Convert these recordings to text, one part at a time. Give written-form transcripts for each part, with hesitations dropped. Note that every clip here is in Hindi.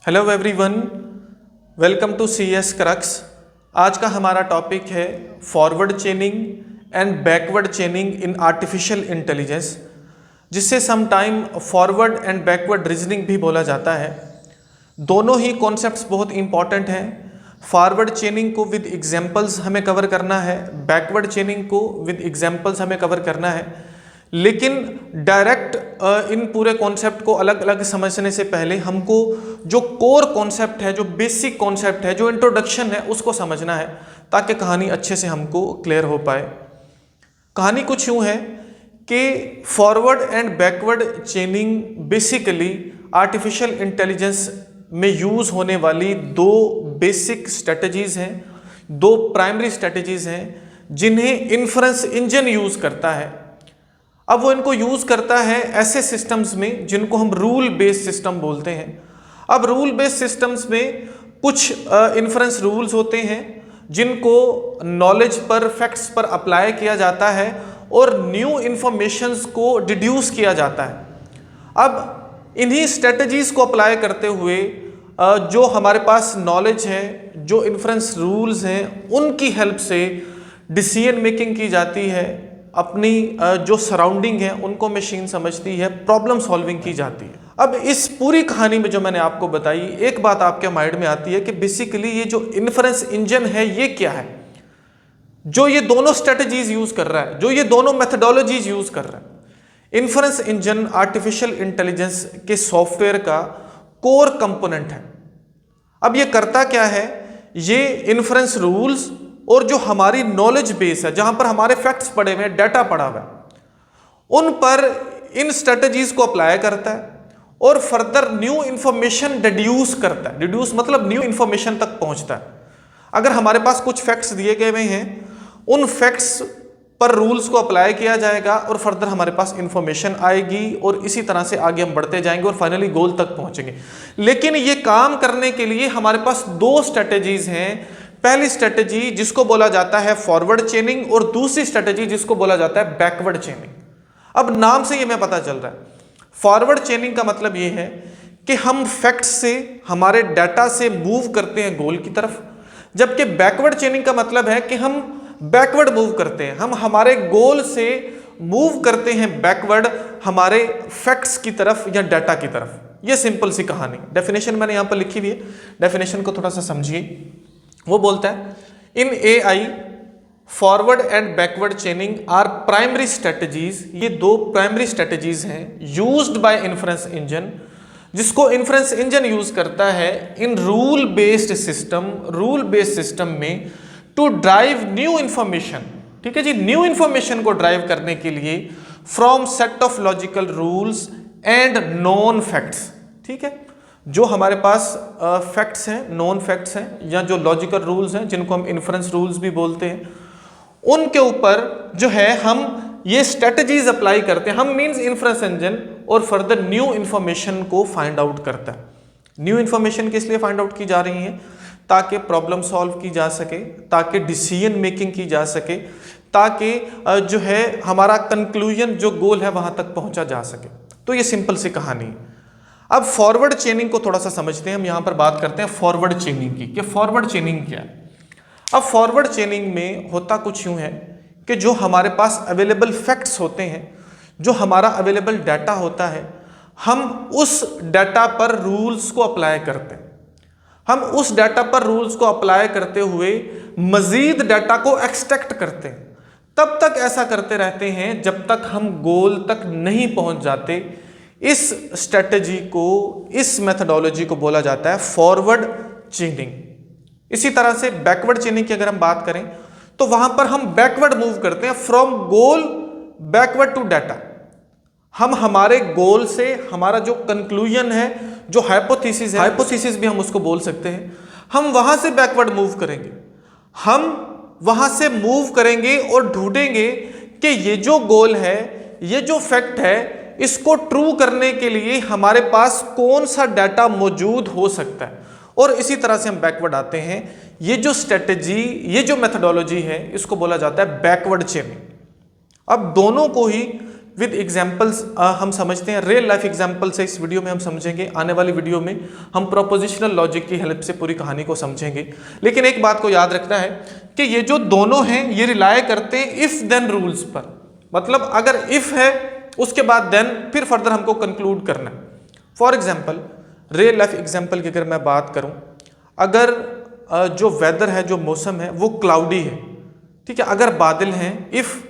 Hello everyone, welcome to CS crux. आज का हमारा टॉपिक है forward chaining and backward chaining in artificial intelligence, जिससे some time forward and backward reasoning भी बोला जाता है। दोनों ही कॉन्सेप्ट्स बहुत इंपॉर्टेंट हैं। फॉरवर्ड चेनिंग को विद एग्जांपल्स हमें कवर करना है, बैकवर्ड चेनिंग को विद एग्जांपल्स हमें कवर करना है। लेकिन डायरेक्ट इन पूरे कॉन्सेप्ट को अलग अलग समझने से पहले हमको जो कोर कॉन्सेप्ट है, जो बेसिक कॉन्सेप्ट है, जो इंट्रोडक्शन है, उसको समझना है ताकि कहानी अच्छे से हमको क्लियर हो पाए। कहानी कुछ यूँ है कि forward and backward चेनिंग basically artificial intelligence में यूज़ होने वाली दो बेसिक स्ट्रेटजीज हैं, दो प्राइमरी स्ट्रेटजीज हैं जिन्हें इन्फरेंस इंजन यूज़ करता है। अब वो इनको यूज़ करता है ऐसे सिस्टम्स में जिनको हम रूल बेस्ड सिस्टम बोलते हैं। अब रूल बेस्ड सिस्टम्स में कुछ इन्फरेंस रूल्स होते हैं जिनको नॉलेज पर, फैक्ट्स पर अप्लाई किया जाता है और न्यू इन्फॉर्मेशंस को डिड्यूस किया जाता है। अब इन्हीं स्ट्रेटजीज को अप्लाई करते हुए जो हमारे पास नॉलेज है, जो इन्फरेंस रूल्स हैं, उनकी हेल्प से डिसीजन मेकिंग की जाती है। अपनी जो सराउंडिंग है उनको मशीन समझती है, प्रॉब्लम सॉल्विंग की जाती है। अब इस पूरी कहानी में जो मैंने आपको बताई, एक बात आपके माइंड में आती है कि बेसिकली ये जो इन्फरेंस इंजन है ये क्या है, जो ये दोनों स्ट्रेटजीज यूज कर रहा है, जो ये दोनों मेथडोलॉजीज यूज कर रहा है। इन्फरेंस इंजन आर्टिफिशियल इंटेलिजेंस के सॉफ्टवेयर का कोर कंपोनेंट है। अब ये करता क्या है, ये इन्फरेंस रूल्स और जो हमारी नॉलेज बेस है, जहां पर हमारे फैक्ट्स पड़े हुए हैं, डाटा पड़ा हुआ है, उन पर इन स्ट्रेटजीज को अप्लाई करता है और फर्दर न्यू इंफॉर्मेशन डिड्यूस करता है। डिड्यूस मतलब न्यू इंफॉर्मेशन तक पहुंचता है। अगर हमारे पास कुछ फैक्ट्स दिए गए हुए हैं, उन फैक्ट्स पर रूल्स को अप्लाई किया जाएगा और फर्दर हमारे पास इंफॉर्मेशन आएगी और इसी तरह से आगे हम बढ़ते जाएंगे और फाइनली गोल तक पहुंचेंगे। लेकिन ये काम करने के लिए हमारे पास दो स्ट्रेटजीज हैं। पहली स्ट्रेटजी जिसको बोला जाता है फॉरवर्ड चेनिंग और दूसरी स्ट्रेटजी जिसको बोला जाता है बैकवर्ड चेनिंग। अब नाम से ये हमें पता चल रहा है, फॉरवर्ड चेनिंग का मतलब ये है कि हम फैक्ट्स से, हमारे डाटा से मूव करते हैं गोल की तरफ, जबकि बैकवर्ड चेनिंग का मतलब है कि हम बैकवर्ड मूव करते हैं, हम हमारे गोल से मूव करते हैं बैकवर्ड, हमारे फैक्ट्स की तरफ या डाटा की तरफ। ये सिंपल सी कहानी। डेफिनेशन मैंने यहां पर लिखी हुई है, डेफिनेशन को थोड़ा सा समझिए। वो बोलता है, in AI forward and backward chaining are primary strategies. ये दो प्राइमरी स्ट्रेटजीज हैं यूज्ड बाय इन्फरेंस इंजन, जिसको इन्फरेंस इंजन यूज करता है in rule based system, rule based system में टू ड्राइव न्यू इंफॉर्मेशन। ठीक है जी, न्यू इंफॉर्मेशन को ड्राइव करने के लिए from set of logical rules and known facts. ठीक है, जो हमारे पास फैक्ट्स हैं, नॉन फैक्ट्स हैं, या जो लॉजिकल रूल्स हैं जिनको हम इन्फरेंस रूल्स भी बोलते हैं, उनके ऊपर जो है हम ये स्ट्रेटजीज अप्लाई करते हैं। हम मींस इन्फरेंस इंजन, और फर्दर न्यू इन्फॉर्मेशन को फाइंड आउट करता है। न्यू इन्फॉर्मेशन किस लिए फाइंड आउट की जा रही है? ताकि प्रॉब्लम सॉल्व की जा सके, ताकि डिसीजन मेकिंग की जा सके, ताकि जो है हमारा कंक्लूजन, जो गोल है, वहां तक पहुंचा जा सके। तो ये सिंपल सी कहानी है। अब फॉरवर्ड चेनिंग को थोड़ा सा समझते हैं। हम यहां पर बात करते हैं फॉरवर्ड चेनिंग की, कि फॉरवर्ड चेनिंग क्या है। अब फॉरवर्ड चेनिंग में होता कुछ यूं है कि जो हमारे पास अवेलेबल फैक्ट्स होते हैं, जो हमारा अवेलेबल डाटा होता है, हम उस डाटा पर रूल्स को अप्लाई करते हैं। हम उस डाटा पर रूल्स को अप्लाई करते हुए मजीद डाटा को एक्सट्रैक्ट करते हैं। तब तक ऐसा करते रहते हैं जब तक हम गोल तक नहीं पहुंच जाते। इस स्ट्रेटजी को, इस मेथडोलॉजी को बोला जाता है फॉरवर्ड चेनिंग। इसी तरह से बैकवर्ड चेनिंग की अगर हम बात करें तो वहां पर हम बैकवर्ड मूव करते हैं, from goal backward to data. हम हमारे गोल से, हमारा जो कंक्लूजन है, जो हाइपोथेसिस है, हाइपोथेसिस भी हम उसको बोल सकते हैं, हम वहां से बैकवर्ड मूव करेंगे। हम वहां से मूव करेंगे और ढूंढेंगे कि ये जो गोल है, ये जो फैक्ट है, इसको ट्रू करने के लिए हमारे पास कौन सा डाटा मौजूद हो सकता है, और इसी तरह से हम बैकवर्ड आते हैं। ये जो स्ट्रेटजी, ये जो मेथडोलॉजी है, इसको बोला जाता है बैकवर्ड चेनिंग। अब दोनों को ही विद एग्जाम्पल्स हम समझते हैं, रियल लाइफ एग्जाम्पल से इस वीडियो में हम समझेंगे। आने वाली वीडियो में हम प्रोपोजिशनल लॉजिक की हेल्प से पूरी कहानी को समझेंगे। लेकिन एक बात को याद रखना है कि ये जो दोनों हैं ये रिलाय करते हैं इफ देन रूल्स पर। मतलब अगर इफ है उसके बाद देन, फिर फर्दर हमको कंक्लूड करना है। For example real life example की अगर मैं बात करूं, अगर जो वेदर है, जो मौसम है वो क्लाउडी है, ठीक है, अगर बादल हैं, इफ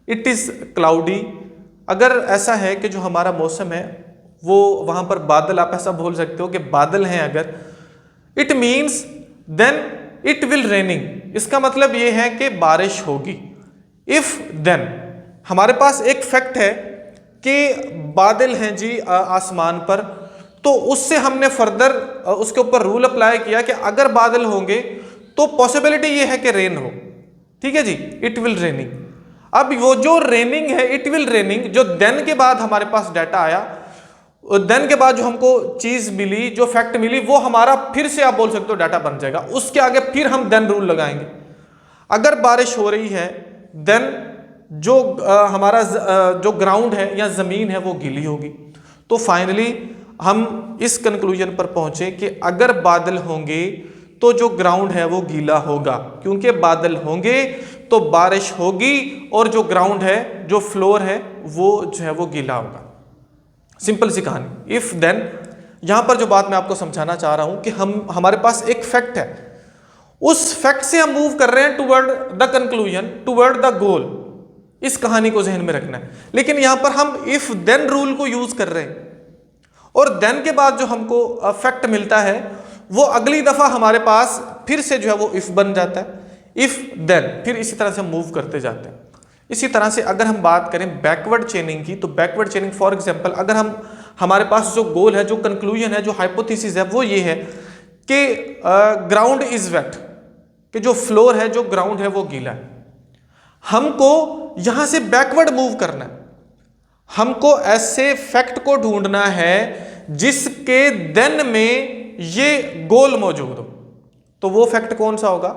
इट इज क्लाउडी, अगर ऐसा है कि जो हमारा मौसम है वो वहां पर बादल, आप ऐसा बोल सकते हो कि बादल हैं अगर, it means then it will raining, इसका मतलब ये है कि बारिश होगी। इफ देन हमारे पास एक फैक्ट है कि बादल हैं जी आसमान पर, तो उससे हमने फर्दर उसके ऊपर रूल अप्लाई किया कि अगर बादल होंगे तो पॉसिबिलिटी ये है कि रेन हो, ठीक है जी, इट विल रेनिंग। अब वो जो रेनिंग है, इट विल रेनिंग, जो देन के बाद हमारे पास डाटा आया, देन के बाद जो हमको चीज मिली, जो फैक्ट मिली, वो हमारा फिर से आप बोल सकते हो डाटा बन जाएगा। उसके आगे फिर हम देन रूल लगाएंगे। अगर बारिश हो रही है देन जो हमारा जो ग्राउंड है या जमीन है वो गीली होगी। तो फाइनली हम इस कंक्लूजन पर पहुंचे कि अगर बादल होंगे तो जो ग्राउंड है वो गीला होगा, क्योंकि बादल होंगे तो बारिश होगी और जो ग्राउंड है, जो फ्लोर है, वो जो है वो गीला होगा। सिंपल सी कहानी। इफ देन, यहां पर जो बात मैं आपको समझाना चाह रहा हूं कि हमारे पास एक फैक्ट है, उस फैक्ट से हम मूव कर रहे हैं toward the conclusion, toward the goal. इस कहानी को जहन में रखना है। लेकिन यहां पर हम इफ देन रूल को यूज कर रहे हैं और देन के बाद जो हमको फैक्ट मिलता है वो अगली दफा हमारे पास फिर से जो है वो इफ बन जाता है। इफ देन, फिर इसी तरह से हम मूव करते जाते हैं। इसी तरह से अगर हम बात करें बैकवर्ड चेनिंग की, तो बैकवर्ड चेनिंग फॉर एग्जांपल, अगर हमारे पास जो गोल है, जो कंक्लूजन है, जो हाइपोथेसिस है, वो ये है कि ग्राउंड इज वेट, कि जो फ्लोर है, जो ग्राउंड है वो गीला है। हमको यहां से बैकवर्ड मूव करना है। हमको ऐसे फैक्ट को ढूंढना है जिसके देन में ये गोल मौजूद हो। तो वो फैक्ट कौन सा होगा?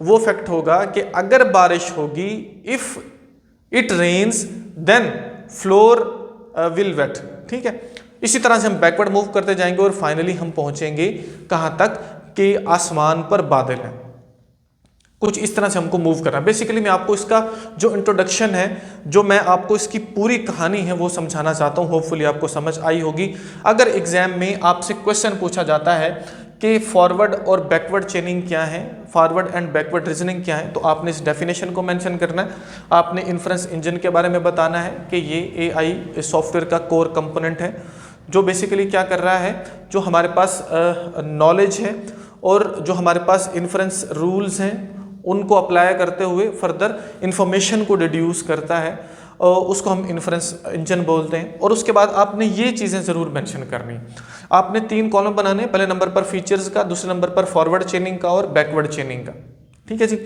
वो फैक्ट होगा कि अगर बारिश होगी, if it rains then floor will wet, ठीक है। इसी तरह से हम बैकवर्ड मूव करते जाएंगे और फाइनली हम पहुंचेंगे कहां तक कि आसमान पर बादल है। कुछ इस तरह से हमको मूव करना है। बेसिकली मैं आपको इसका जो इंट्रोडक्शन है, जो मैं आपको इसकी पूरी कहानी है वो समझाना चाहता हूँ। होपफुली आपको समझ आई होगी। अगर एग्जाम में आपसे क्वेश्चन पूछा जाता है कि फॉरवर्ड और बैकवर्ड चेनिंग क्या है, फॉरवर्ड एंड बैकवर्ड रीजनिंग क्या है, तो आपने इस डेफिनेशन को मेंशन करना है। आपने इन्फ्रेंस इंजन के बारे में बताना है कि ये AI सॉफ्टवेयर का कोर कंपोनेंट है, जो बेसिकली क्या कर रहा है, जो हमारे पास नॉलेज है और जो हमारे पास इन्फ्रेंस रूल्स हैं उनको अप्लाई करते हुए फर्दर इंफॉर्मेशन को डिड्यूस करता है, और उसको हम इन्फ्रेंस इंजन बोलते हैं। और उसके बाद आपने ये चीज़ें ज़रूर मेंशन करनी है। आपने 3 कॉलम बनाने, पहले नंबर पर फीचर्स का, दूसरे नंबर पर फॉरवर्ड चेनिंग का और बैकवर्ड चेनिंग का, ठीक है जी।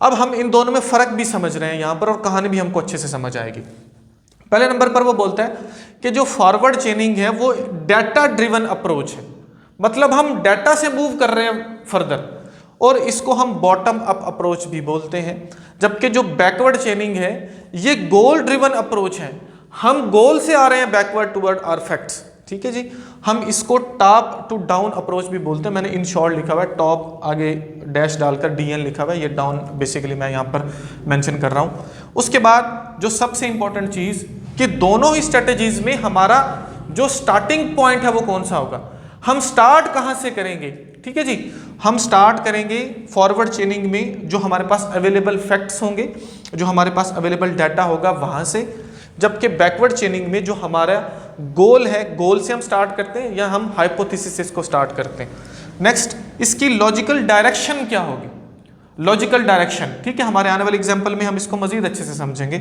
अब हम इन दोनों में फ़र्क भी समझ रहे हैं यहाँ पर, और कहानी भी हमको अच्छे से समझ आएगी। पहले नंबर पर वो बोलता है कि जो फॉरवर्ड चेनिंग है वो डाटा ड्रिवन अप्रोच है, मतलब हम डाटा से मूव कर रहे हैं फर्दर, और इसको हम बॉटम अप अप्रोच भी बोलते हैं। जबकि जो बैकवर्ड चेनिंग है ये गोल ड्रिवन अप्रोच है, हम गोल से आ रहे हैं बैकवर्ड टुवर्ड आवर फैक्ट्स, ठीक है जी। हम इसको टॉप टू डाउन अप्रोच भी बोलते हैं। मैंने इन शॉर्ट लिखा हुआ है, टॉप आगे डैश डालकर DN लिखा हुआ है, ये डाउन बेसिकली मैं यहाँ पर मेंशन कर रहा हूँ। उसके बाद जो सबसे इंपॉर्टेंट चीज़ कि दोनों ही स्ट्रेटेजीज में हमारा जो स्टार्टिंग पॉइंट है वो कौन सा होगा, हम स्टार्ट कहाँ से करेंगे, ठीक है जी। हम स्टार्ट करेंगे फॉरवर्ड चेनिंग में जो हमारे पास अवेलेबल फैक्ट्स होंगे, जो हमारे पास अवेलेबल डाटा होगा वहाँ से। जबकि बैकवर्ड चेनिंग में जो हमारा गोल है, गोल से हम स्टार्ट करते हैं या हम हाइपोथेसिस को स्टार्ट करते हैं। नेक्स्ट, इसकी लॉजिकल डायरेक्शन क्या होगी, लॉजिकल डायरेक्शन, ठीक है। हमारे आने वाले एग्जाम्पल में हम इसको मजीद अच्छे से समझेंगे।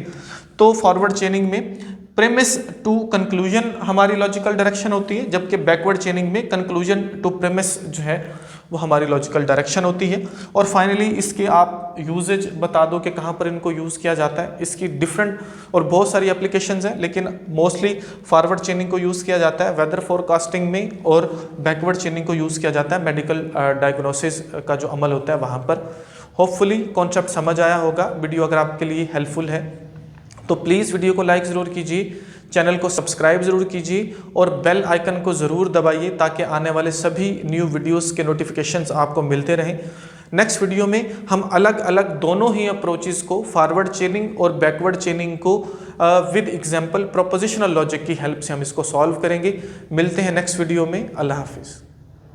तो फॉरवर्ड चेनिंग में प्रेमिस टू कंक्लूजन हमारी लॉजिकल डायरेक्शन होती है, जबकि बैकवर्ड चेनिंग में कंक्लूजन टू प्रेमिस जो है वो हमारी लॉजिकल डायरेक्शन होती है। और फाइनली इसके आप यूजेज बता दो कि कहाँ पर इनको यूज़ किया जाता है। इसकी डिफरेंट और बहुत सारी एप्लीकेशंस हैं, लेकिन मोस्टली फॉरवर्ड चेनिंग को यूज़ किया जाता है वेदर फोरकास्टिंग में, और बैकवर्ड चेनिंग को यूज़ किया जाता है मेडिकल डायग्नोसिस का जो अमल होता है वहाँ पर। होपफुली कॉन्सेप्ट समझ आया होगा। वीडियो अगर आपके लिए हेल्पफुल है तो प्लीज़ वीडियो को लाइक ज़रूर कीजिए, चैनल को सब्सक्राइब ज़रूर कीजिए और बेल आइकन को ज़रूर दबाइए ताकि आने वाले सभी न्यू वीडियोस के नोटिफिकेशंस आपको मिलते रहें। नेक्स्ट वीडियो में हम अलग अलग दोनों ही अप्रोचेस को, फॉरवर्ड चेनिंग और बैकवर्ड चेनिंग को विद एग्जांपल प्रोपोजिशनल लॉजिक की हेल्प से हम इसको सॉल्व करेंगे। मिलते हैं नेक्स्ट वीडियो में। अल्लाह हाफिज़।